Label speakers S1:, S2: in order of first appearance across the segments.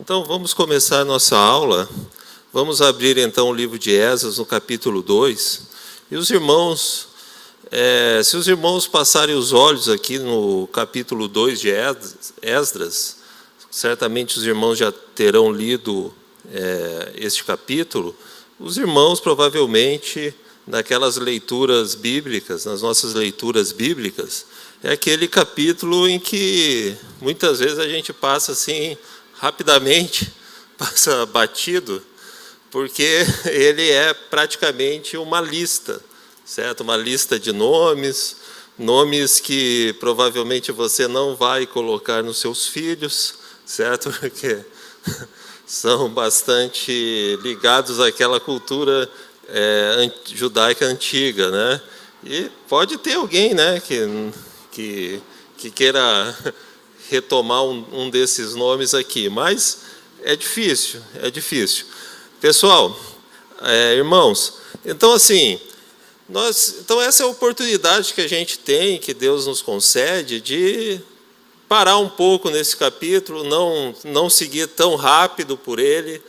S1: Então, vamos começar a nossa aula. Vamos abrir, então, o livro de Esdras, no capítulo 2. E os irmãos, se os irmãos passarem os olhos aqui no capítulo 2 de Esdras, certamente os irmãos já terão lido este capítulo. Os irmãos, provavelmente, naquelas leituras bíblicas, nas nossas leituras bíblicas, é aquele capítulo em que, muitas vezes, a gente passa assim, rapidamente, passa batido, porque ele é praticamente uma lista, certo? Uma lista de nomes que provavelmente você não vai colocar nos seus filhos, certo? Porque são bastante ligados àquela cultura judaica antiga, né? E pode ter alguém, né, que queira retomar um desses nomes aqui, mas é difícil. Pessoal, irmãos, então assim, então essa é a oportunidade que a gente tem, que Deus nos concede, de parar um pouco nesse capítulo, não seguir tão rápido por ele,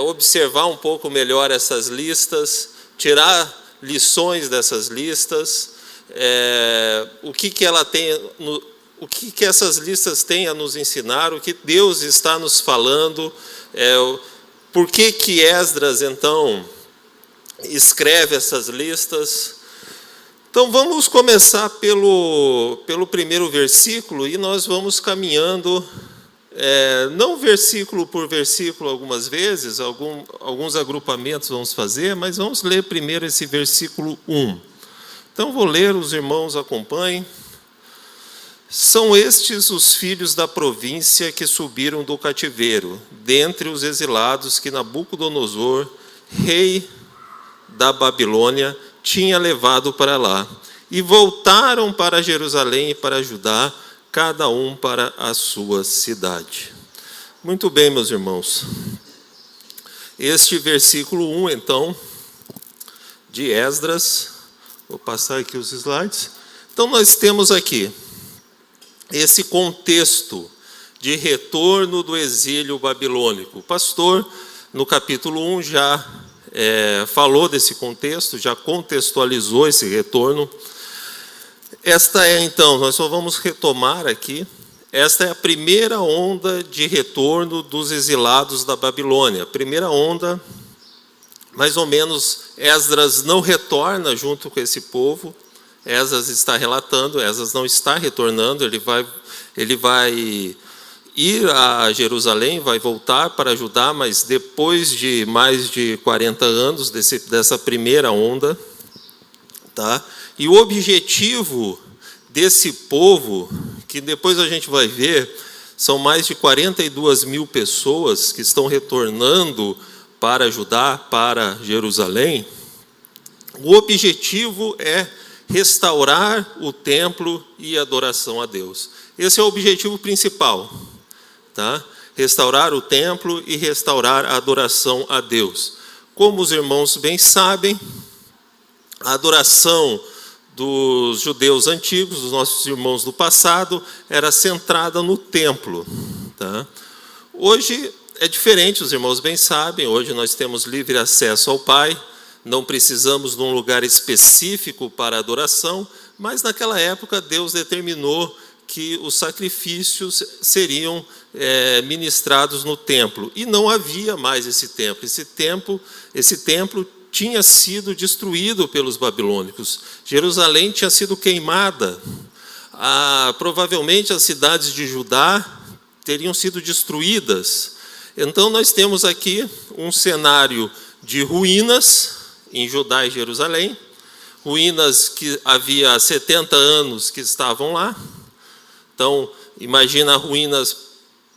S1: observar um pouco melhor essas listas, tirar lições dessas listas, o que ela tem, o que essas listas têm a nos ensinar, o que Deus está nos falando, por que Esdras, então, escreve essas listas. Então, vamos começar pelo primeiro versículo e nós vamos caminhando, não versículo por versículo algumas vezes, alguns agrupamentos vamos fazer, mas vamos ler primeiro esse versículo 1. Então, vou ler, os irmãos acompanhem. São estes os filhos da província que subiram do cativeiro, dentre os exilados que Nabucodonosor, rei da Babilônia, tinha levado para lá, e voltaram para Jerusalém e para Judá, cada um para a sua cidade. Muito bem, meus irmãos. Este versículo 1, então, de Esdras, vou passar aqui os slides. Então, nós temos aqui esse contexto de retorno do exílio babilônico. O pastor, no capítulo 1, já falou desse contexto, já contextualizou esse retorno. Esta então, nós só vamos retomar aqui, esta é a primeira onda de retorno dos exilados da Babilônia. A primeira onda, mais ou menos, Esdras não retorna junto com esse povo. Esdras está relatando, Esdras não está retornando, ele vai ir a Jerusalém, vai voltar para Judá, mas depois de mais de 40 anos dessa primeira onda, tá? E o objetivo desse povo, que depois a gente vai ver, são mais de 42 mil pessoas que estão retornando para Judá, para Jerusalém. O objetivo é restaurar o templo e a adoração a Deus. Esse é o objetivo principal, tá? Restaurar o templo e restaurar a adoração a Deus. Como os irmãos bem sabem, a adoração dos judeus antigos, dos nossos irmãos do passado, era centrada no templo, tá? Hoje é diferente, os irmãos bem sabem, hoje nós temos livre acesso ao Pai, não precisamos de um lugar específico para adoração, mas naquela época Deus determinou que os sacrifícios seriam ministrados no templo. E não havia mais esse templo. Esse templo tinha sido destruído pelos babilônicos. Jerusalém tinha sido queimada. Provavelmente as cidades de Judá teriam sido destruídas. Então nós temos aqui um cenário de ruínas em Judá e Jerusalém, ruínas que havia 70 anos que estavam lá. Então, imagina ruínas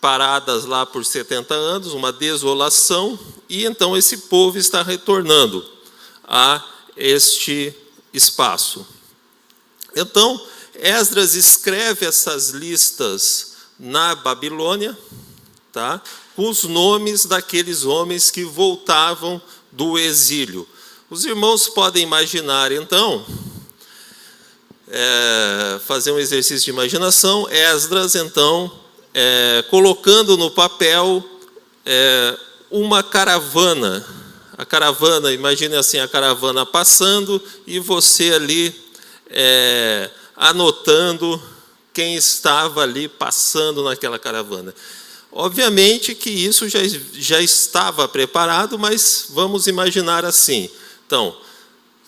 S1: paradas lá por 70 anos, uma desolação, e então esse povo está retornando a este espaço. Então, Esdras escreve essas listas na Babilônia, tá? Com os nomes daqueles homens que voltavam do exílio. Os irmãos podem imaginar, então, fazer um exercício de imaginação, Esdras, então, colocando no papel uma caravana. A caravana, imagine assim, a caravana passando e você ali anotando quem estava ali passando naquela caravana. Obviamente que isso já estava preparado, mas vamos imaginar assim. Então,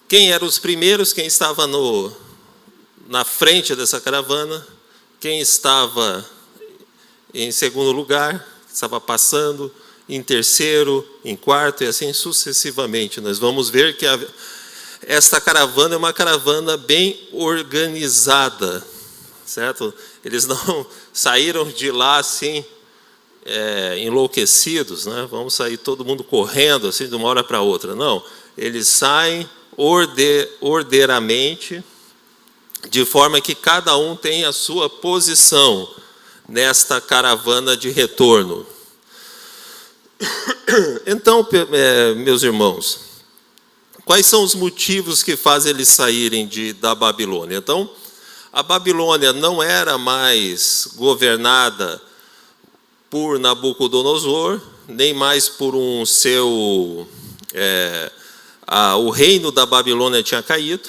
S1: quem eram os primeiros, quem estava na frente dessa caravana, quem estava em segundo lugar, estava passando, em terceiro, em quarto, e assim sucessivamente. Nós vamos ver que esta caravana é uma caravana bem organizada, certo? Eles não saíram de lá assim, enlouquecidos, né? Vamos sair todo mundo correndo assim de uma hora para outra. Não, eles saem ordeiramente, de forma que cada um tem a sua posição nesta caravana de retorno. Então, meus irmãos, quais são os motivos que fazem eles saírem da Babilônia? Então, a Babilônia não era mais governada por Nabucodonosor, nem mais por o reino da Babilônia tinha caído.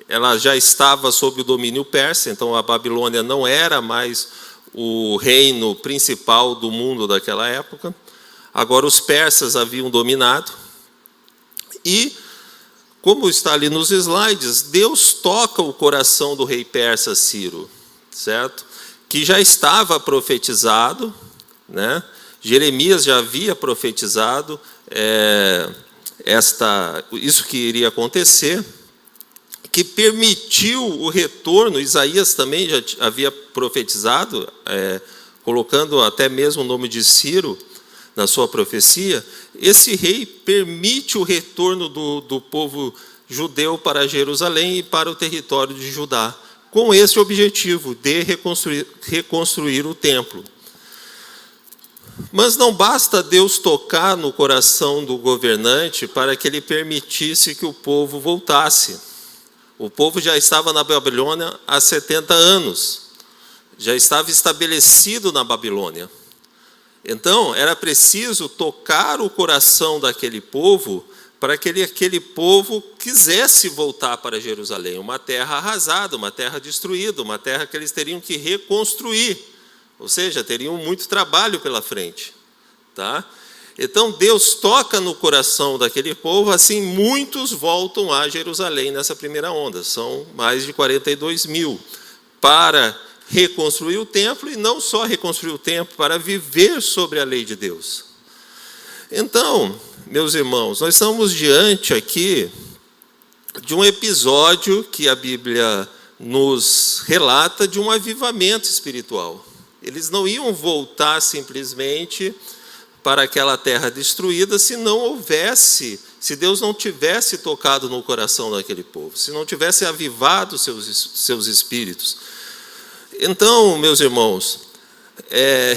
S1: Ela já estava sob o domínio persa, então a Babilônia não era mais o reino principal do mundo daquela época. Agora os persas haviam dominado. E, como está ali nos slides, Deus toca o coração do rei persa Ciro, certo? Que já estava profetizado, né? Jeremias já havia profetizado isso que iria acontecer, que permitiu o retorno. Isaías também já havia profetizado, colocando até mesmo o nome de Ciro na sua profecia. Esse rei permite o retorno do povo judeu para Jerusalém e para o território de Judá, com esse objetivo de reconstruir o templo. Mas não basta Deus tocar no coração do governante para que ele permitisse que o povo voltasse. O povo já estava na Babilônia há 70 anos, já estava estabelecido na Babilônia. Então, era preciso tocar o coração daquele povo para que aquele povo quisesse voltar para Jerusalém, uma terra arrasada, uma terra destruída, uma terra que eles teriam que reconstruir, ou seja, teriam muito trabalho pela frente, tá? Então, Deus toca no coração daquele povo, assim muitos voltam a Jerusalém nessa primeira onda. São mais de 42 mil para reconstruir o templo, e não só reconstruir o templo, para viver sobre a lei de Deus. Então, meus irmãos, nós estamos diante aqui de um episódio que a Bíblia nos relata de um avivamento espiritual. Eles não iam voltar simplesmente para aquela terra destruída se Deus não tivesse tocado no coração daquele povo, se não tivesse avivado seus espíritos. Então, meus irmãos,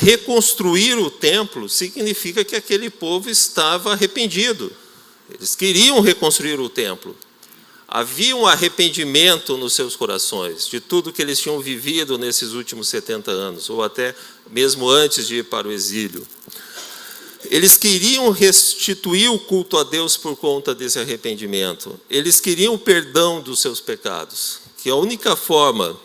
S1: reconstruir o templo significa que aquele povo estava arrependido. Eles queriam reconstruir o templo. Havia um arrependimento nos seus corações de tudo que eles tinham vivido nesses últimos 70 anos, ou até mesmo antes de ir para o exílio. Eles queriam restituir o culto a Deus por conta desse arrependimento. Eles queriam o perdão dos seus pecados, que a única forma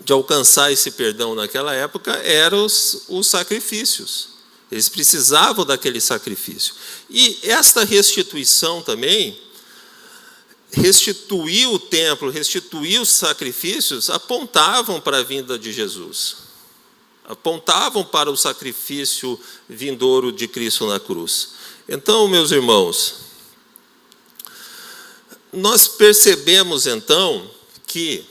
S1: de alcançar esse perdão naquela época eram os sacrifícios. Eles precisavam daquele sacrifício. E esta restituição também, restituir o templo, restituir os sacrifícios, apontavam para a vinda de Jesus. Apontavam para o sacrifício vindouro de Cristo na cruz. Então, meus irmãos, nós percebemos então que,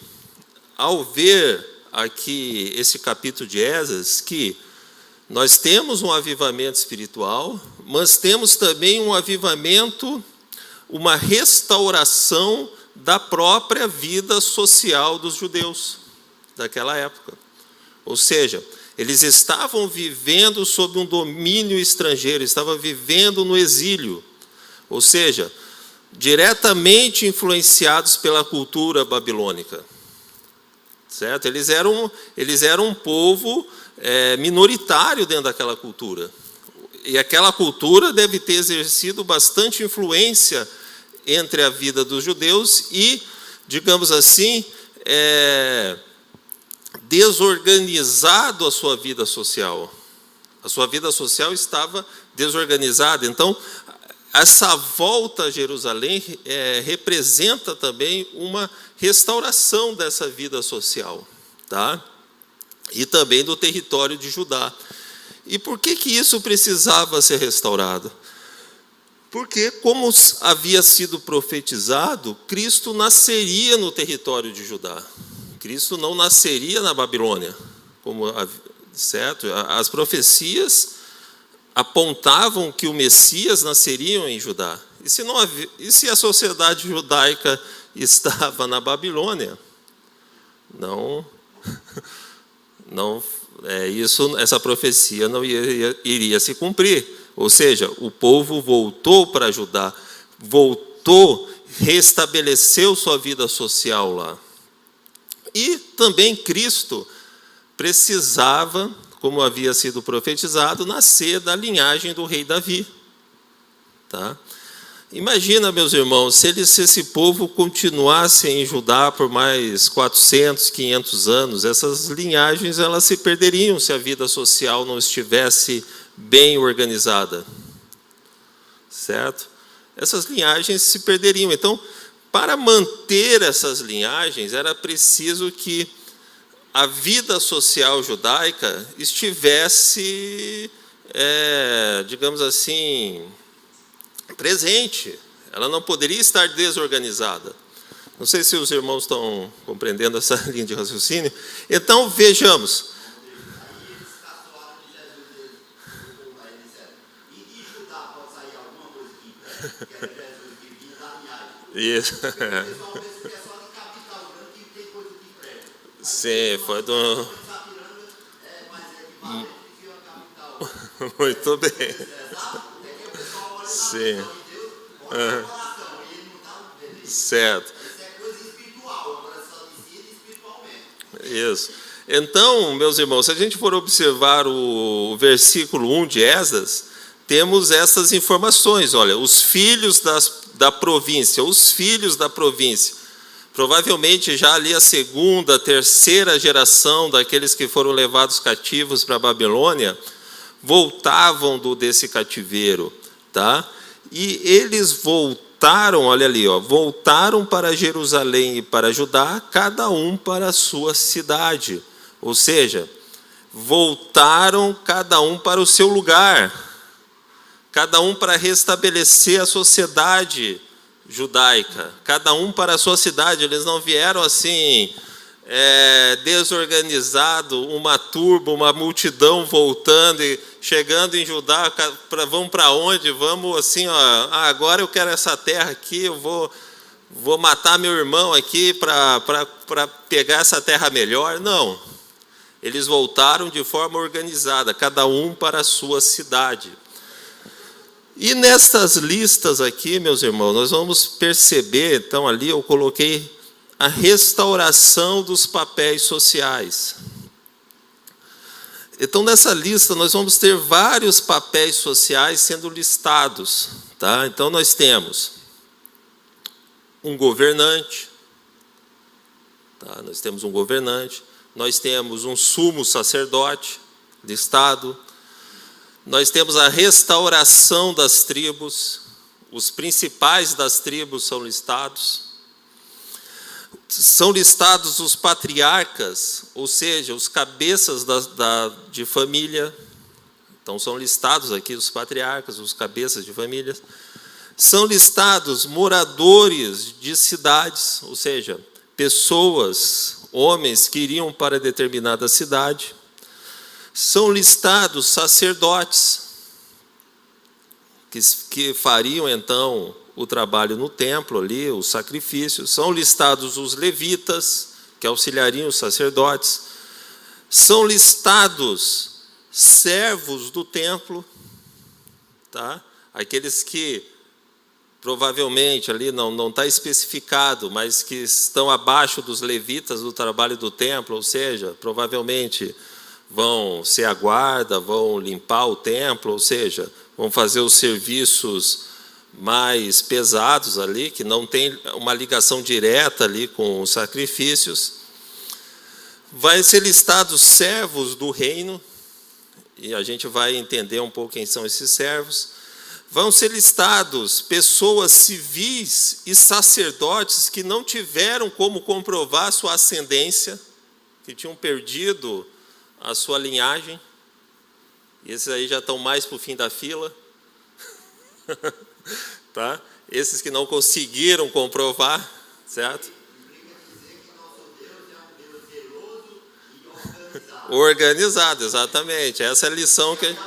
S1: ao ver aqui esse capítulo de Esdras, que nós temos um avivamento espiritual, mas temos também um avivamento, uma restauração da própria vida social dos judeus daquela época. Ou seja, eles estavam vivendo sob um domínio estrangeiro, estavam vivendo no exílio, ou seja, diretamente influenciados pela cultura babilônica, certo? Eles eram um povo minoritário dentro daquela cultura. E aquela cultura deve ter exercido bastante influência entre a vida dos judeus e, digamos assim, desorganizado a sua vida social. A sua vida social estava desorganizada. Então, essa volta a Jerusalém representa também uma restauração dessa vida social, tá? E também do território de Judá. E por que isso precisava ser restaurado? Porque, como havia sido profetizado, Cristo nasceria no território de Judá. Cristo não nasceria na Babilônia, certo? As profecias apontavam que o Messias nasceria em Judá. E se a sociedade judaica estava na Babilônia? Essa profecia não iria se cumprir. Ou seja, o povo voltou para Judá, restabeleceu sua vida social lá. E também Cristo precisava, como havia sido profetizado, nascer da linhagem do rei Davi. Tá? Imagina, meus irmãos, se esse povo continuasse em Judá por mais 400, 500 anos, essas linhagens elas se perderiam se a vida social não estivesse bem organizada. Certo? Essas linhagens se perderiam. Então, para manter essas linhagens, era preciso que a vida social judaica estivesse, digamos assim, presente. Ela não poderia estar desorganizada. Não sei se os irmãos estão compreendendo essa linha de raciocínio. Então, vejamos. Isso. Sim, foi do... Muito bem. Sim. Certo. Isso. Então, meus irmãos, se a gente for observar o versículo 1 de Esdras, temos essas informações. Olha, os filhos da província, provavelmente já ali a segunda, terceira geração daqueles que foram levados cativos para a Babilônia, voltavam desse cativeiro, tá? E eles voltaram, olha ali, voltaram para Jerusalém e para Judá, cada um para a sua cidade. Ou seja, voltaram cada um para o seu lugar, cada um para restabelecer a sociedade judaica, cada um para a sua cidade. Eles não vieram assim, desorganizado, uma turba, uma multidão voltando e chegando em Judá. Vamos para onde? Vamos assim, agora eu quero essa terra aqui, eu vou matar meu irmão aqui para pegar essa terra melhor. Não, eles voltaram de forma organizada, cada um para a sua cidade. E nessas listas aqui, meus irmãos, nós vamos perceber, então ali eu coloquei a restauração dos papéis sociais. Então nessa lista nós vamos ter vários papéis sociais sendo listados, tá? Então nós temos um governante, tá? Nós temos um sumo sacerdote listado. Nós temos a restauração das tribos, os principais das tribos são listados. São listados os patriarcas, ou seja, os cabeças de família. Então são listados aqui os patriarcas, os cabeças de famílias. São listados moradores de cidades, ou seja, pessoas, homens que iriam para determinada cidade. São listados sacerdotes, que fariam então o trabalho no templo ali, os sacrifícios. São listados os levitas, que auxiliariam os sacerdotes. São listados servos do templo, tá? Aqueles que provavelmente ali não está especificado, mas que estão abaixo dos levitas do trabalho do templo, ou seja, provavelmente vão ser a guarda, vão limpar o templo, ou seja, vão fazer os serviços mais pesados ali, que não tem uma ligação direta ali com os sacrifícios. Vai ser listados servos do reino, e a gente vai entender um pouco quem são esses servos. Vão ser listados pessoas civis e sacerdotes que não tiveram como comprovar sua ascendência, que tinham perdido a sua linhagem. E esses aí já estão mais para o fim da fila. Tá? Esses que não conseguiram comprovar, certo? Organizado, exatamente. Essa é a lição que...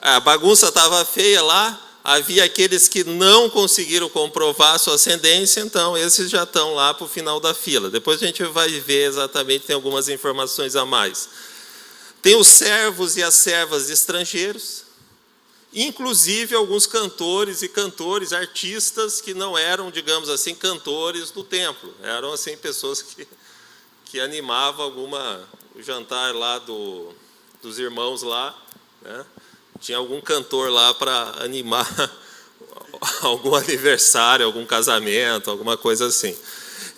S1: A bagunça estava feia lá, havia aqueles que não conseguiram comprovar a sua ascendência, então esses já estão lá para o final da fila. Depois a gente vai ver exatamente, tem algumas informações a mais. Tem os servos e as servas estrangeiros, inclusive alguns cantores e cantores, artistas que não eram, digamos assim, cantores do templo. Eram assim pessoas que animavam o jantar lá dos irmãos lá, né? Tinha algum cantor lá para animar algum aniversário, algum casamento, alguma coisa assim.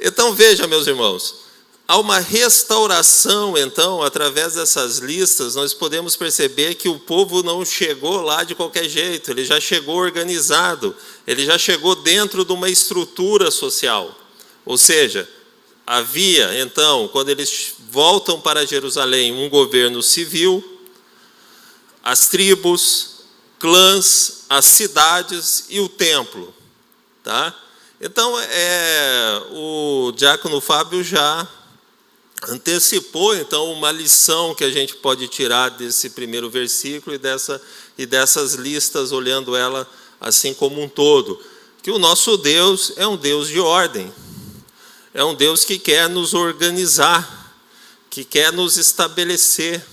S1: Então, veja, meus irmãos, há uma restauração, então, através dessas listas, nós podemos perceber que o povo não chegou lá de qualquer jeito, ele já chegou organizado, ele já chegou dentro de uma estrutura social. Ou seja, havia, então, quando eles voltam para Jerusalém, um governo civil, as tribos, clãs, as cidades e o templo. Tá? Então, o diácono Fábio já antecipou então, uma lição que a gente pode tirar desse primeiro versículo e dessas listas, olhando ela assim como um todo. Que o nosso Deus é um Deus de ordem. É um Deus que quer nos organizar, que quer nos estabelecer,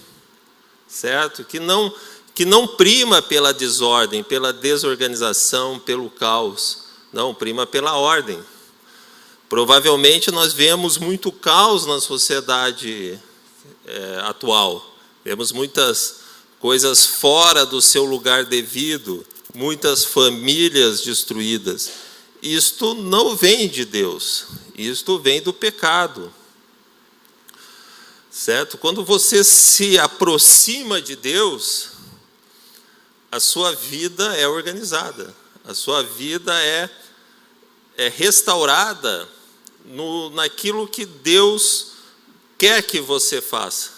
S1: certo? Que não prima pela desordem, pela desorganização, pelo caos. Não, prima pela ordem. Provavelmente nós vemos muito caos na sociedade atual. Vemos muitas coisas fora do seu lugar devido, muitas famílias destruídas. Isto não vem de Deus, isto vem do pecado. Certo? Quando você se aproxima de Deus, a sua vida é organizada, a sua vida é restaurada naquilo que Deus quer que você faça.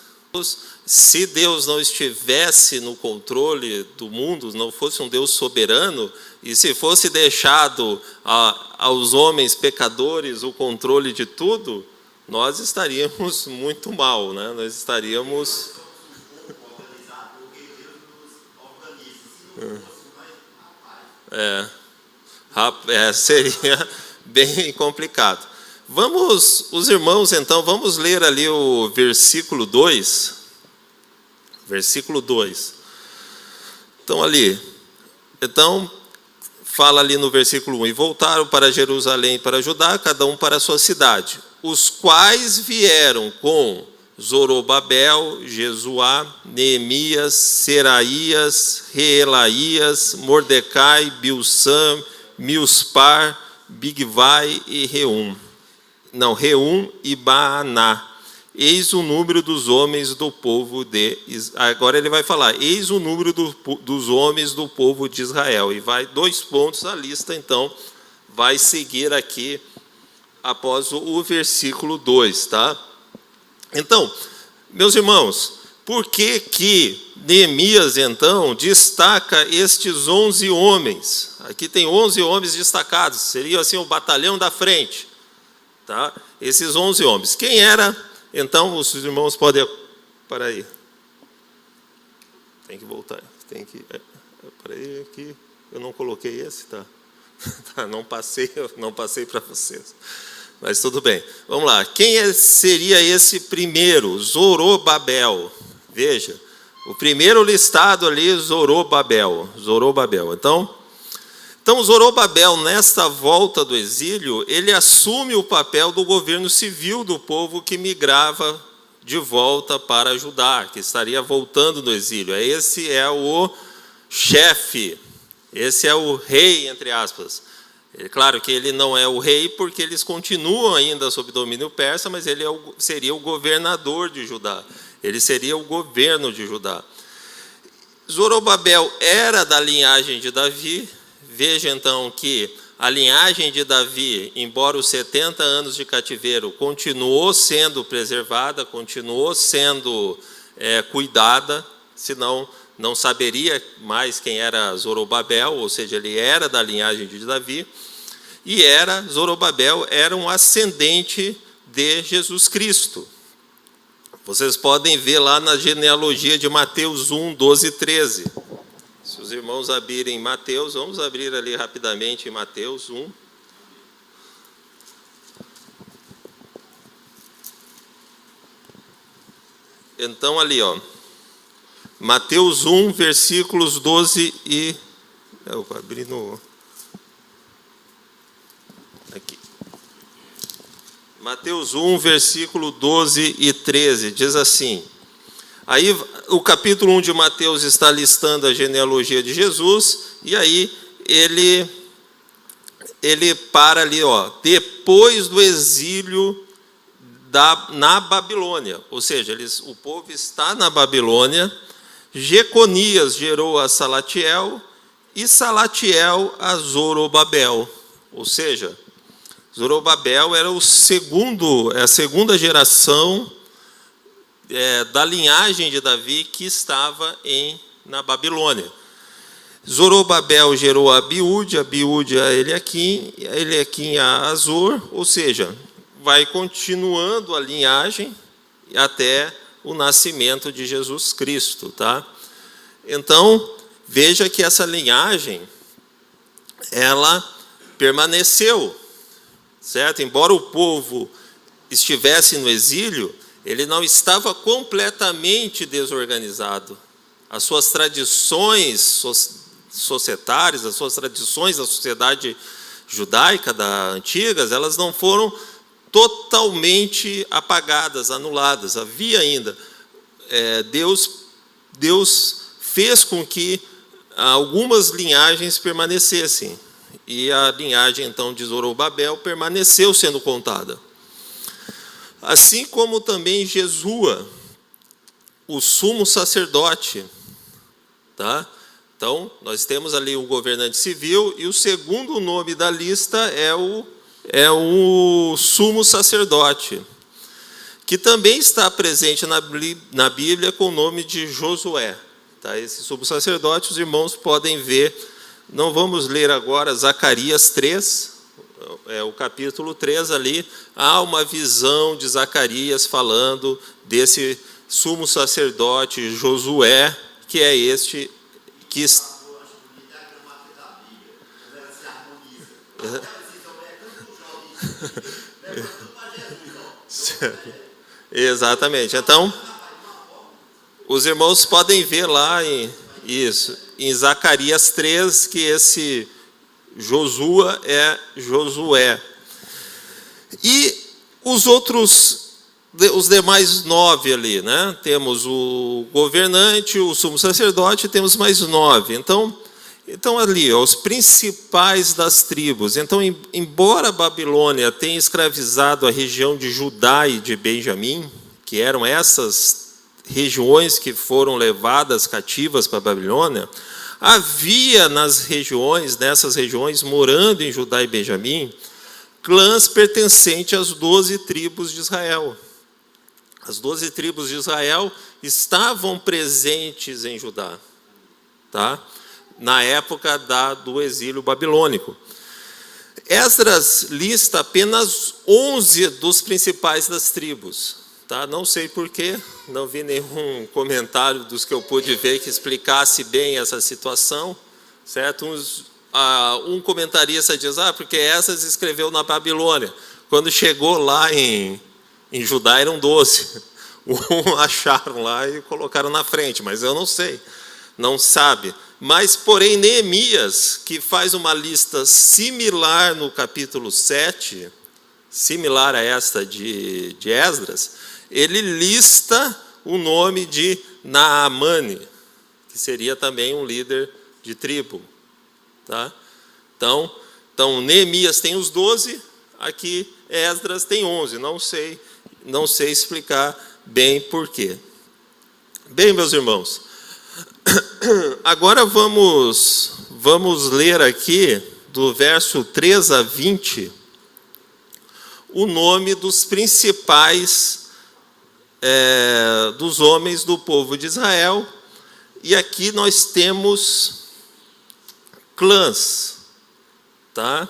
S1: Se Deus não estivesse no controle do mundo, não fosse um Deus soberano, e se fosse deixado aos homens pecadores o controle de tudo, nós estaríamos muito mal, né? Nós estaríamos... seria bem complicado. Os irmãos, então, vamos ler ali o versículo 2. Versículo 2. Então, fala ali no versículo 1, e voltaram para Jerusalém para Judá, cada um para a sua cidade, os quais vieram com Zorobabel, Jesuá, Neemias, Seraías, Reelaías, Mordecai, Bilsam, Mispar, Bigvai e Reum e Baaná. Eis o número dos homens do povo de Israel. Agora ele vai falar, eis o número dos homens do povo de Israel. E vai 2 pontos, a lista então vai seguir aqui após o versículo 2, tá? Então, meus irmãos, por que Neemias então destaca estes 11 homens? Aqui tem 11 homens destacados, seria assim o batalhão da frente, tá? Esses 11 homens. Quem era? Então, os irmãos podem... Para aí. Tem que voltar. Para aí, aqui. Eu não coloquei esse, tá? Não passei para vocês. Mas tudo bem. Vamos lá. Quem seria esse primeiro? Zorobabel. Veja. O primeiro listado ali, Zorobabel. Então, Zorobabel, nesta volta do exílio, ele assume o papel do governo civil do povo que migrava de volta para Judá, que estaria voltando do exílio. Esse é o chefe, esse é o rei, entre aspas. É claro que ele não é o rei, porque eles continuam ainda sob domínio persa, mas ele seria o governador de Judá. Ele seria o governo de Judá. Zorobabel era da linhagem de Davi. Veja então que a linhagem de Davi, embora os 70 anos de cativeiro, continuou sendo preservada, continuou sendo cuidada, senão não saberia mais quem era Zorobabel, ou seja, ele era da linhagem de Davi, e Zorobabel era um ascendente de Jesus Cristo. Vocês podem ver lá na genealogia de Mateus 1, 12 e 13. Se os irmãos abrirem Mateus, vamos abrir ali rapidamente em Mateus 1. Então ali, ó, Mateus 1, versículos 12 e... Eu vou abrir no... Aqui. Mateus 1, versículo 12 e 13, diz assim... Aí o capítulo 1 de Mateus está listando a genealogia de Jesus, e aí ele para ali, ó, depois do exílio na Babilônia, ou seja, o povo está na Babilônia. Jeconias gerou a Salatiel, e Salatiel a Zorobabel, ou seja, Zorobabel era a segunda geração da linhagem de Davi que estava na Babilônia. Zorobabel gerou a Abiúde a Eliaquim a Azor, ou seja, vai continuando a linhagem até o nascimento de Jesus Cristo, tá? Então, veja que essa linhagem, ela permaneceu, certo? Embora o povo estivesse no exílio, ele não estava completamente desorganizado. As suas tradições societárias, as suas tradições da sociedade judaica, antigas, elas não foram totalmente apagadas, anuladas. Havia ainda. Deus fez com que algumas linhagens permanecessem. E a linhagem, então, de Zorobabel permaneceu sendo contada. Assim como também Jesua, o sumo sacerdote, tá? Então, nós temos ali um governante civil, e o segundo nome da lista é o sumo sacerdote, que também está presente na Bíblia com o nome de Josué. Tá? Esse sumo sacerdote, os irmãos podem ver, não vamos ler agora Zacarias 3, o capítulo 3 ali, há uma visão de Zacarias falando desse sumo sacerdote Josué, que é este que... Exatamente. Então, os irmãos podem ver lá em Zacarias 3 que esse Josua é Josué. E os demais 9 ali, né? Temos o governante, o sumo sacerdote, temos mais 9. Então ali, os principais das tribos. Então, embora a Babilônia tenha escravizado a região de Judá e de Benjamim, que eram essas regiões que foram levadas cativas para a Babilônia, havia nessas regiões, morando em Judá e Benjamim, clãs pertencentes às 12 tribos de Israel. As 12 tribos de Israel estavam presentes em Judá, tá? Na época do exílio babilônico. Esdras lista apenas 11 dos principais das tribos. Tá? Não sei porquê, não vi nenhum comentário dos que eu pude ver que explicasse bem essa situação. Certo? Um comentarista diz, porque Esdras escreveu na Babilônia. Quando chegou lá em Judá eram 12. Acharam lá e colocaram na frente, mas eu não sei, não sabe. Mas, porém, Neemias, que faz uma lista similar no capítulo 7, similar a esta de Esdras, ele lista o nome de Naamane, que seria também um líder de tribo. Tá? Então, Neemias tem os 12, aqui Esdras tem 11, não sei explicar bem porquê. Bem, meus irmãos, agora vamos ler aqui, do verso 3 a 20, o nome dos principais dos homens do povo de Israel. E aqui nós temos clãs, tá?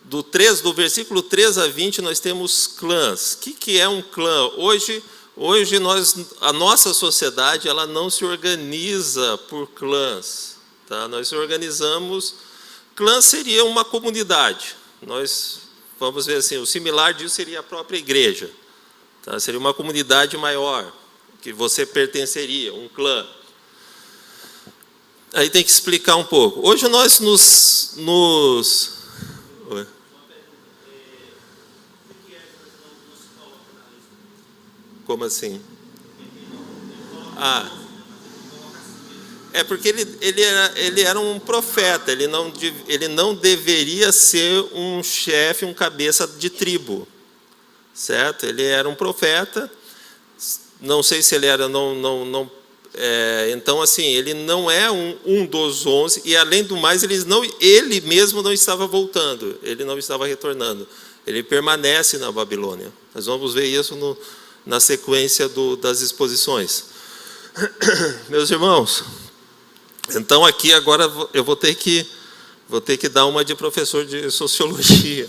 S1: Do versículo 3 a 20 nós temos clãs. O que é um clã? Hoje a nossa sociedade ela não se organiza por clãs, tá? Nós organizamos. Clã seria uma comunidade. Nós vamos ver assim, o similar disso seria a própria igreja, tá? Seria uma comunidade maior que você pertenceria, um clã. Aí tem que explicar um pouco. Hoje nós Oi. Como assim? É porque ele era um profeta, ele não deveria ser um chefe, um cabeça de tribo, certo? Ele era um profeta, não sei se ele era, então assim, ele não é um dos 11, e além do mais, ele mesmo não estava voltando, ele não estava retornando, ele permanece na Babilônia. Nós vamos ver isso na sequência das exposições. Meus irmãos, então aqui agora eu vou ter que dar uma de professor de sociologia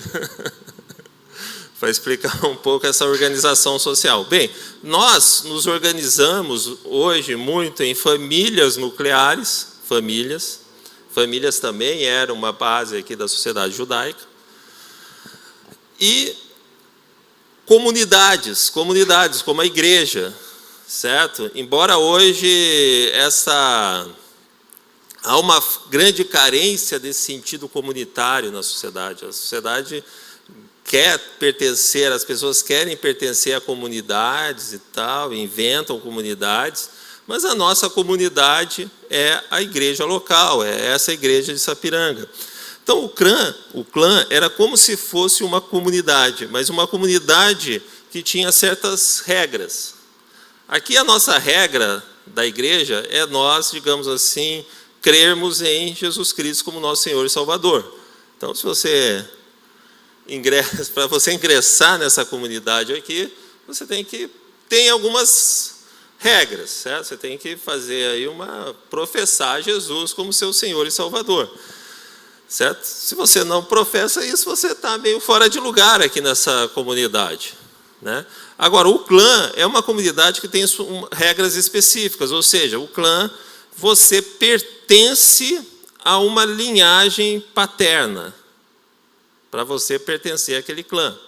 S1: para explicar um pouco essa organização social. Bem, nós nos organizamos hoje muito em famílias nucleares, famílias também eram uma base aqui da sociedade judaica, e comunidades como a igreja, certo? Embora hoje há uma grande carência desse sentido comunitário na sociedade. A sociedade quer pertencer, as pessoas querem pertencer a comunidades e tal, inventam comunidades, mas a nossa comunidade é a igreja local, é essa igreja de Sapiranga. Então o clã era como se fosse uma comunidade, mas uma comunidade que tinha certas regras. Aqui a nossa regra da igreja é nós, digamos assim, crermos em Jesus Cristo como nosso Senhor e Salvador. Então, para você ingressar nessa comunidade aqui, você tem algumas regras, certo? Você tem que fazer aí professar Jesus como seu Senhor e Salvador, certo? Se você não professa isso, você está meio fora de lugar aqui nessa comunidade, né? Agora, o clã é uma comunidade que tem regras específicas, ou seja, o clã, você pertence a uma linhagem paterna, para você pertencer àquele clã,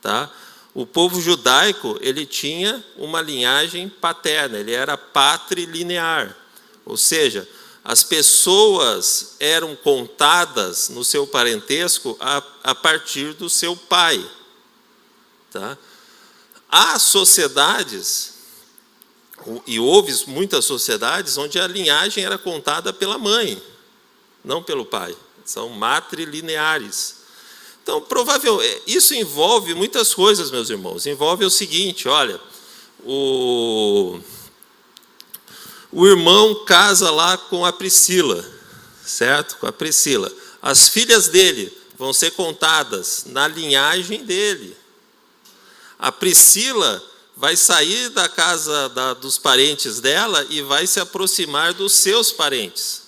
S1: tá? O povo judaico, ele tinha uma linhagem paterna, ele era patrilinear, ou seja, as pessoas eram contadas no seu parentesco a partir do seu pai, tá? Há sociedades, e houve muitas sociedades, onde a linhagem era contada pela mãe, não pelo pai, são matrilineares. Então, provavelmente, isso envolve muitas coisas, meus irmãos. Envolve o seguinte, olha, o irmão casa lá com a Priscila, certo? Com a Priscila. As filhas dele vão ser contadas na linhagem dele. A Priscila vai sair da casa dos parentes dela e vai se aproximar dos seus parentes,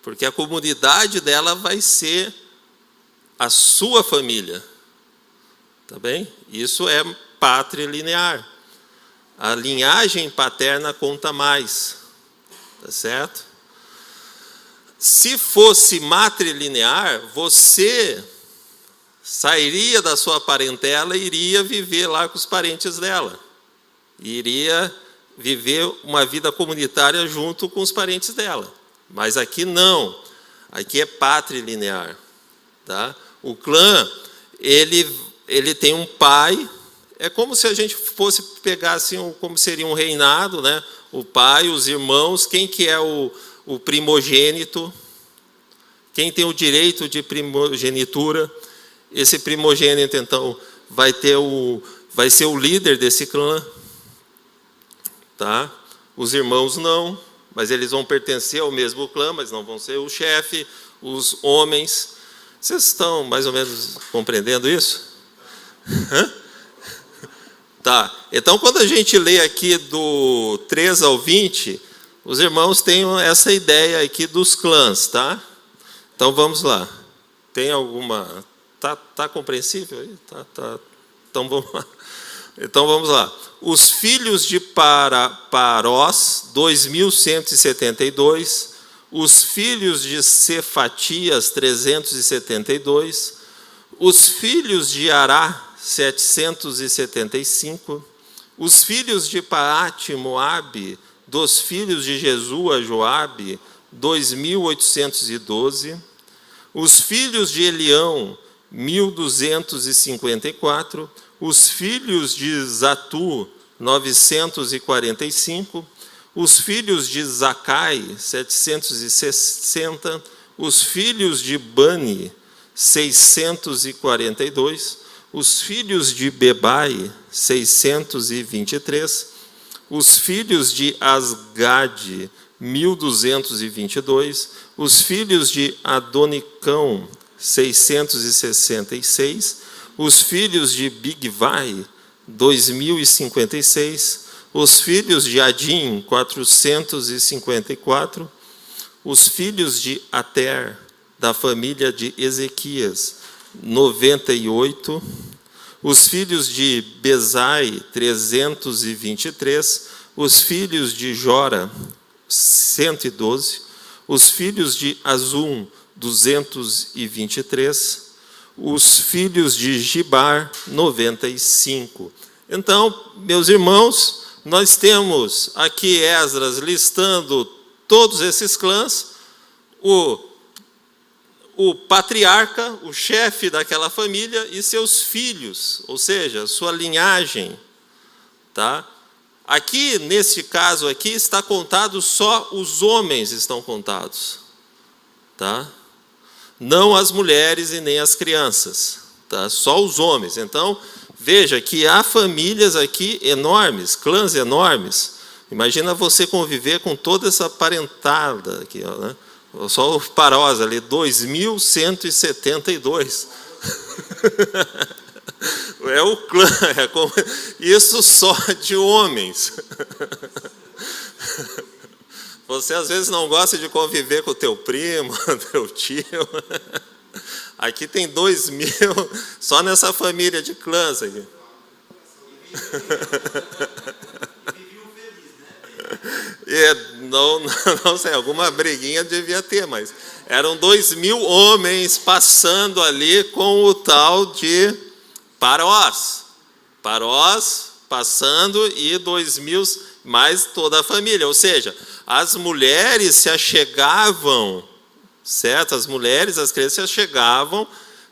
S1: porque a comunidade dela vai ser a sua família, tá bem? Isso é patrilinear. A linhagem paterna conta mais, tá certo? Se fosse matrilinear, você sairia da sua parentela e iria viver lá com os parentes dela. Iria viver uma vida comunitária junto com os parentes dela. Mas aqui não. Aqui é patrilinear, tá? O clã, ele tem um pai, É como se a gente fosse pegar assim, como seria um reinado, né? O pai, os irmãos, quem que é o primogênito, quem tem o direito de primogenitura. Esse primogênito, então, vai ser o líder desse clã. Tá? Os irmãos não, mas eles vão pertencer ao mesmo clã, mas não vão ser o chefe, os homens. Vocês estão mais ou menos compreendendo isso? Tá. Então, quando a gente lê aqui do 3 ao 20, os irmãos têm essa ideia aqui dos clãs, tá? Então, vamos lá. Tem alguma... Tá compreensível aí? Tá. Então, vamos lá. Os filhos de Parós, 2.172. Os filhos de Cefatias, 372. Os filhos de Ará, 775, os filhos de Paate, Moabe, dos filhos de Jesua, Joabe, 2.812, os filhos de Elião, 1.254, os filhos de Zatu, 945, os filhos de Zacai, 760, os filhos de Bani, 642, os filhos de Bebai, 623, os filhos de Asgade, 1.222, os filhos de Adonicão, 666, os filhos de Bigvai, 2.056, os filhos de Adim, 454, os filhos de Ater, da família de Ezequias, 98, os filhos de Bezai, 323, os filhos de Jora, 112, os filhos de Azum, 223, os filhos de Gibar, 95. Então, meus irmãos, nós temos aqui Esdras listando todos esses clãs, o patriarca, o chefe daquela família e seus filhos, ou seja, sua linhagem. Tá? Aqui, nesse caso aqui, está contado só os homens estão contados. Tá? Não as mulheres e nem as crianças. Tá? Só os homens. Então, veja que há famílias aqui enormes, clãs enormes. Imagina você conviver com toda essa parentada aqui, ó, né? Só o Parós ali, 2.172. É o clã, isso só de homens. Você às vezes não gosta de conviver com o teu primo, teu tio. Aqui tem 2.000, só nessa família de clãs aqui. Não sei, alguma briguinha devia ter, mas eram 2.000 homens passando ali com o tal de Parós. Parós passando e 2.000 mais toda a família. Ou seja, as mulheres se achegavam, certo? As mulheres, as crianças se achegavam,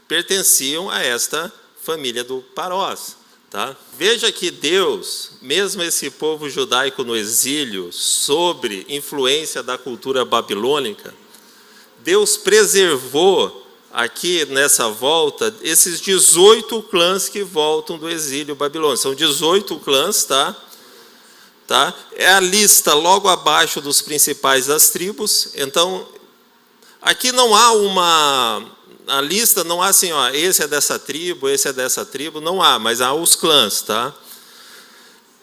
S1: pertenciam a esta família do Parós. Tá? Veja que Deus, mesmo esse povo judaico no exílio, sob influência da cultura babilônica, Deus preservou aqui nessa volta esses 18 clãs que voltam do exílio babilônico. São 18 clãs, tá? É a lista logo abaixo dos principais das tribos. Então, aqui não há a lista não há assim, ó, esse é dessa tribo, não há, mas há os clãs, tá?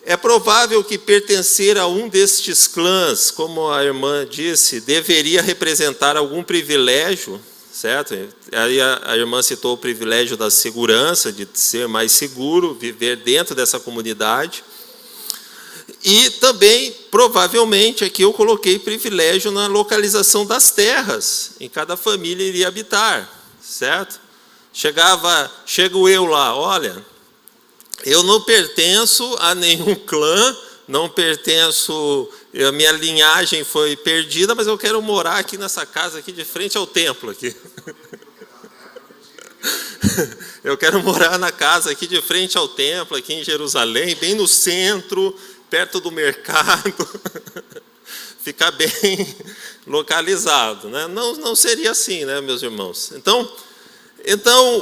S1: É provável que pertencer a um destes clãs, como a irmã disse, deveria representar algum privilégio, certo? Aí a irmã citou o privilégio da segurança, de ser mais seguro, viver dentro dessa comunidade. E também, provavelmente, aqui eu coloquei privilégio na localização das terras, em cada família iria habitar. Certo? Chego eu lá, olha, eu não pertenço a nenhum clã, não pertenço, a minha linhagem foi perdida, mas eu quero morar aqui nessa casa aqui de frente ao templo aqui. Eu quero morar na casa aqui de frente ao templo, aqui em Jerusalém, bem no centro, perto do mercado, ficar bem localizado, né? Não seria assim, né, meus irmãos? Então,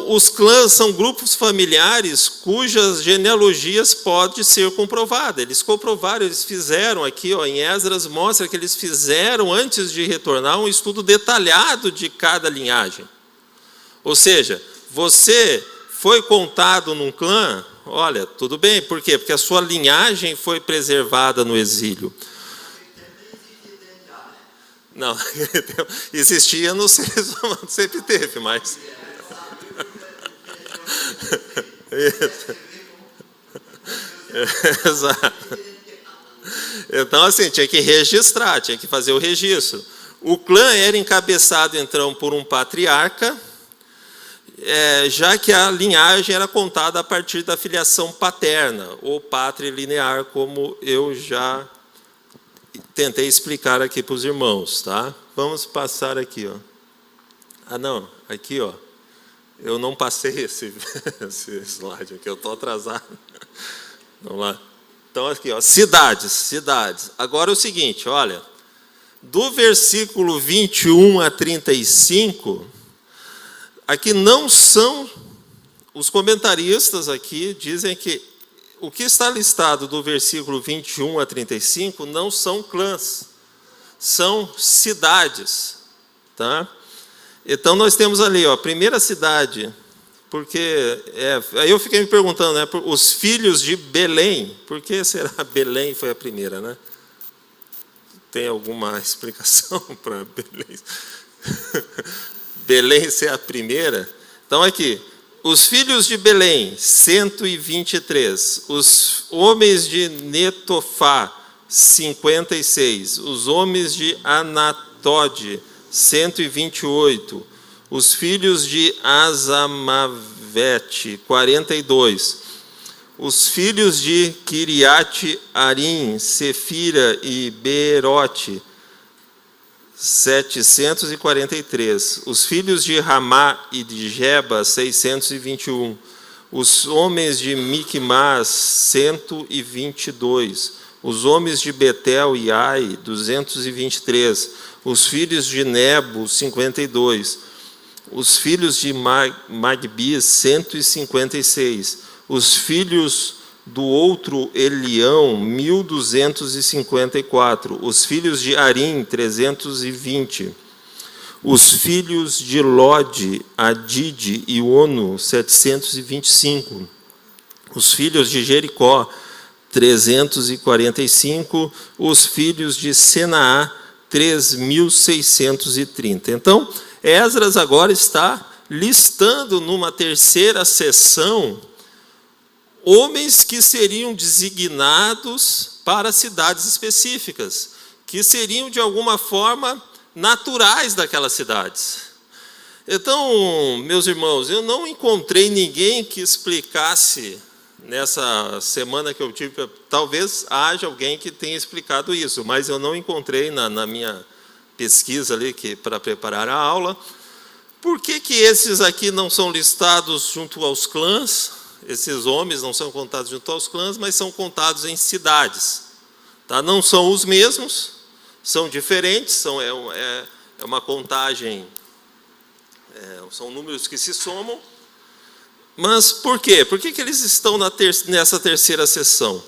S1: os clãs são grupos familiares cujas genealogias pode ser comprovada. Eles comprovaram, eles fizeram aqui, ó, em Esdras mostra que eles fizeram, antes de retornar, um estudo detalhado de cada linhagem. Ou seja, você foi contado num clã, olha, tudo bem, por quê? Porque a sua linhagem foi preservada no exílio. Não, existia nos seres humanos, sempre teve, mas... Exato. Então, assim, tinha que registrar, tinha que fazer o registro. O clã era encabeçado, então, por um patriarca, já que a linhagem era contada a partir da filiação paterna, ou patrilinear, como eu já tentei explicar aqui para os irmãos, tá? Vamos passar aqui, ó. Ah, não, aqui, ó. Eu não passei esse slide aqui, eu estou atrasado. Vamos lá. Então, aqui, ó, cidades. Agora é o seguinte, olha, do versículo 21 a 35, aqui não são, os comentaristas aqui dizem que o que está listado do versículo 21 a 35 não são clãs, são cidades, tá? Então, nós temos ali, ó, a primeira cidade, porque... aí eu fiquei me perguntando, né, os filhos de Belém, por que será Belém foi a primeira, né? Tem alguma explicação para Belém? Belém ser a primeira? Então, aqui, os filhos de Belém, 123, os homens de Netofá, 56, os homens de Anatode, 128, os filhos de Azamavete, 42, os filhos de Kiriate Arim, Sefira e Beerote, 743, os filhos de Ramá e de Geba, 621, os homens de Micmas, 122, os homens de Betel e Ai, 223, os filhos de Nebo, 52, os filhos de Magbis, 156, os filhos do outro Elião, 1254, os filhos de Arim, 320, os filhos de Lode, Adide e Ono, 725, os filhos de Jericó, 345, os filhos de Senaá, 3.630. Então, Esdras agora está listando numa terceira seção homens que seriam designados para cidades específicas, que seriam de alguma forma naturais daquelas cidades. Então, meus irmãos, eu não encontrei ninguém que explicasse nessa semana que eu tive, talvez haja alguém que tenha explicado isso, mas eu não encontrei na minha pesquisa ali para preparar a aula. Por que esses aqui não são listados junto aos clãs? Esses homens não são contados junto aos clãs, mas são contados em cidades. Tá? Não são os mesmos, são diferentes, é uma contagem, são números que se somam. Mas por quê? Por que eles estão nessa terceira seção?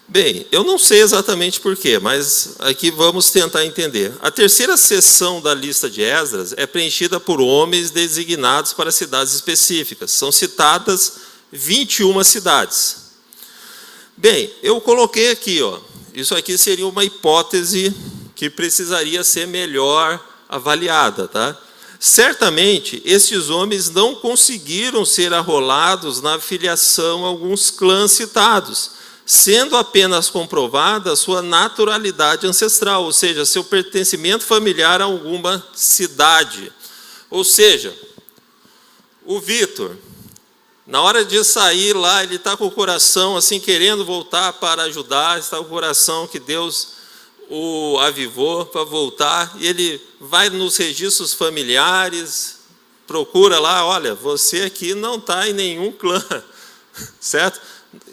S1: Bem, eu não sei exatamente por quê, mas aqui vamos tentar entender. A terceira seção da lista de Esdras é preenchida por homens designados para cidades específicas. São citadas 21 cidades. Bem, eu coloquei aqui, ó, isso aqui seria uma hipótese que precisaria ser melhor avaliada, tá? Certamente, estes homens não conseguiram ser arrolados na filiação a alguns clãs citados, sendo apenas comprovada a sua naturalidade ancestral, ou seja, seu pertencimento familiar a alguma cidade. Ou seja, o Vitor, na hora de sair lá, ele está com o coração assim, querendo voltar para ajudar, está com o coração que Deus o avivou para voltar, e ele vai nos registros familiares, procura lá, olha, você aqui não está em nenhum clã, certo?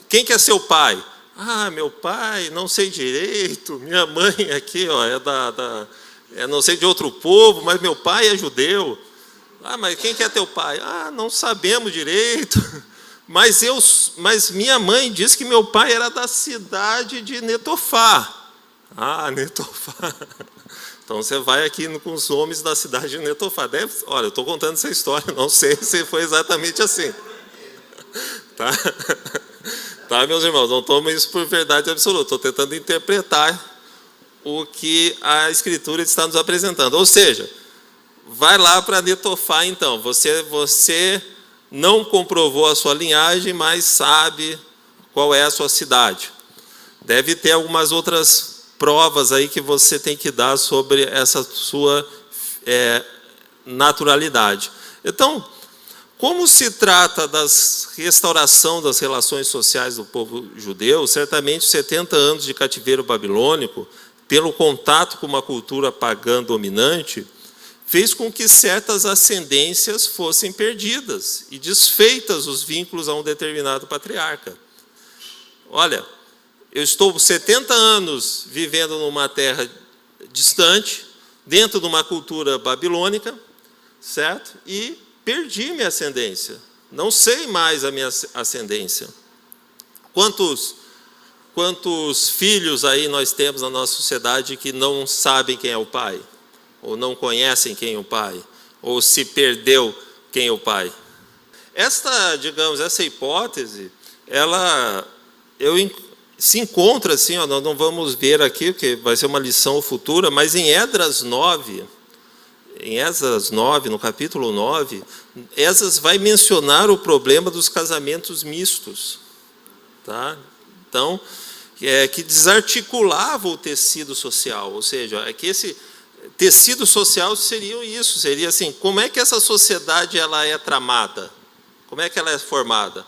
S1: Quem que é seu pai? Ah, meu pai, não sei direito, minha mãe aqui, ó, não sei de outro povo, mas meu pai é judeu. Ah, mas quem que é teu pai? Ah, não sabemos direito, mas minha mãe disse que meu pai era da cidade de Netofá. Ah, Netofá. Então você vai aqui com os nomes da cidade de Netofá. Olha, eu estou contando essa história, não sei se foi exatamente assim. Tá? Tá, meus irmãos, não tomem isso por verdade absoluta. Estou tentando interpretar o que a Escritura está nos apresentando. Ou seja, vai lá para Netofá, então. Você não comprovou a sua linhagem, mas sabe qual é a sua cidade. Deve ter algumas outras provas aí que você tem que dar sobre essa sua naturalidade. Então, como se trata da restauração das relações sociais do povo judeu, certamente 70 anos de cativeiro babilônico, pelo contato com uma cultura pagã dominante, fez com que certas ascendências fossem perdidas e desfeitas os vínculos a um determinado patriarca. Olha, eu estou 70 anos vivendo numa terra distante, dentro de uma cultura babilônica, certo? E perdi minha ascendência. Não sei mais a minha ascendência. Quantos filhos aí nós temos na nossa sociedade que não sabem quem é o pai? Ou não conhecem quem é o pai? Ou se perdeu quem é o pai? Essa hipótese, se encontra assim, ó, nós não vamos ver aqui, porque vai ser uma lição futura, mas em Esdras 9, no capítulo 9, Esdras vai mencionar o problema dos casamentos mistos. Tá? Então, que desarticulava o tecido social, ou seja, que esse tecido social seria assim, como é que essa sociedade ela é tramada? Como é que ela é formada?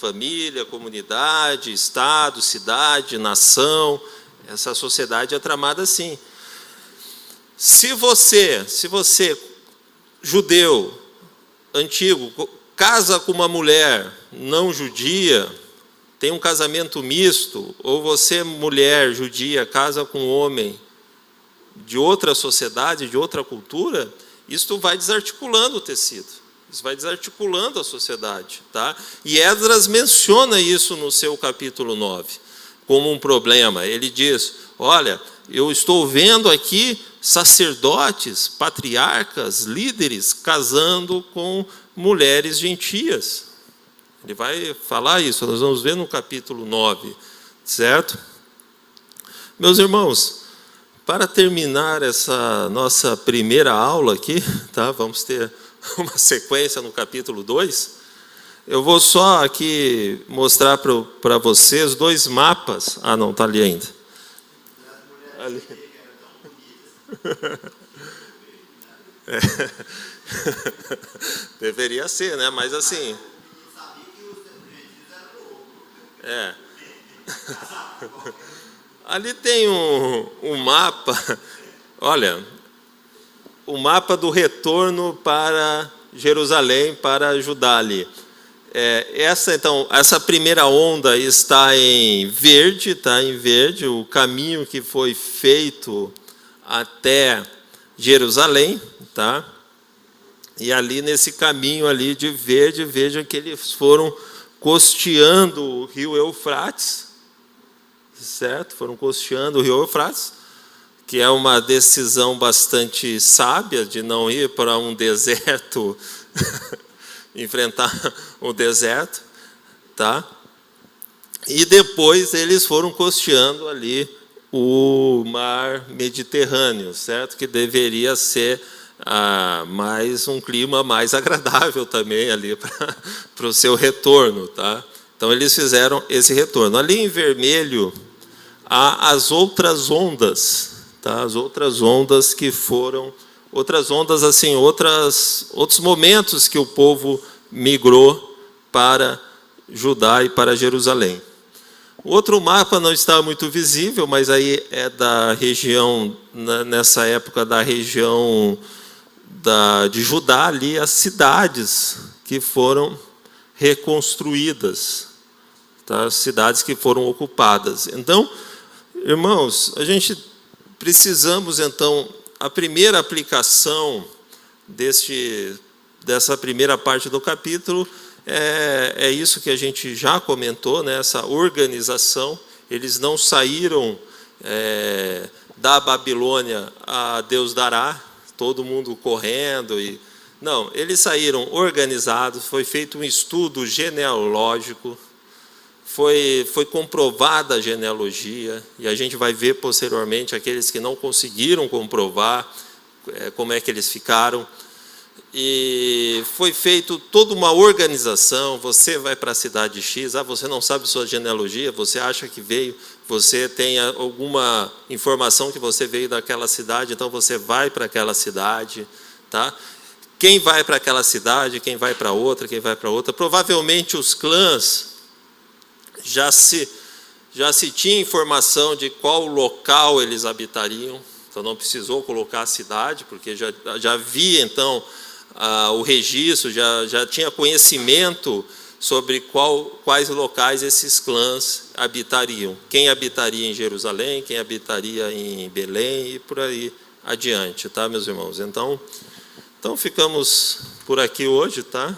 S1: Família, comunidade, estado, cidade, nação, essa sociedade é tramada assim. Se você, judeu, antigo, casa com uma mulher não judia, tem um casamento misto, ou você, mulher judia, casa com um homem de outra sociedade, de outra cultura, isso vai desarticulando o tecido. Isso vai desarticulando a sociedade. Tá? E Esdras menciona isso no seu capítulo 9, como um problema. Ele diz, olha, eu estou vendo aqui sacerdotes, patriarcas, líderes, casando com mulheres gentias. Ele vai falar isso, nós vamos ver no capítulo 9, certo? Meus irmãos, para terminar essa nossa primeira aula aqui, tá? Vamos ter uma sequência no capítulo 2, eu vou só aqui mostrar para vocês 2 mapas. Ah, não, está ali ainda. Ali. Deveria ser, né? Mas assim... Ali tem um mapa, olha, o mapa do retorno para Jerusalém, para Judá ali. Essa primeira onda está em verde, o caminho que foi feito até Jerusalém, tá? E ali nesse caminho ali de verde, vejam que eles foram costeando o rio Eufrates, certo? Foram costeando o rio Eufrates, que é uma decisão bastante sábia de não ir para um deserto, enfrentar o deserto, tá? E depois eles foram costeando ali o mar Mediterrâneo, certo? Que deveria ser mais um clima mais agradável também ali para o seu retorno, tá? Então eles fizeram esse retorno. Ali em vermelho há as outras ondas, tá? As outras ondas que foram assim, outros momentos que o povo migrou para Judá e para Jerusalém. O outro mapa não está muito visível, mas aí é da região, nessa época, da região de Judá ali as cidades que foram reconstruídas, tá? As cidades que foram ocupadas. Então, irmãos, a gente precisamos então, a primeira aplicação dessa primeira parte do capítulo é isso que a gente já comentou, né? Essa organização. Eles não saíram da Babilônia a Deus dará, todo mundo correndo. Não, eles saíram organizados, foi feito um estudo genealógico, foi comprovada a genealogia, e a gente vai ver posteriormente aqueles que não conseguiram comprovar como é que eles ficaram. E foi feito toda uma organização. Você vai para a cidade X, você não sabe sua genealogia, você acha que veio, você tem alguma informação que você veio daquela cidade, então você vai para aquela cidade, tá? Quem vai para aquela cidade, quem vai para outra, quem vai para outra. Provavelmente os clãs já se tinha informação de qual local eles habitariam, então não precisou colocar a cidade, porque já havia então o registro, já tinha conhecimento sobre quais locais esses clãs habitariam. Quem habitaria em Jerusalém, quem habitaria em Belém e por aí adiante, tá, meus irmãos? Então ficamos por aqui hoje, tá?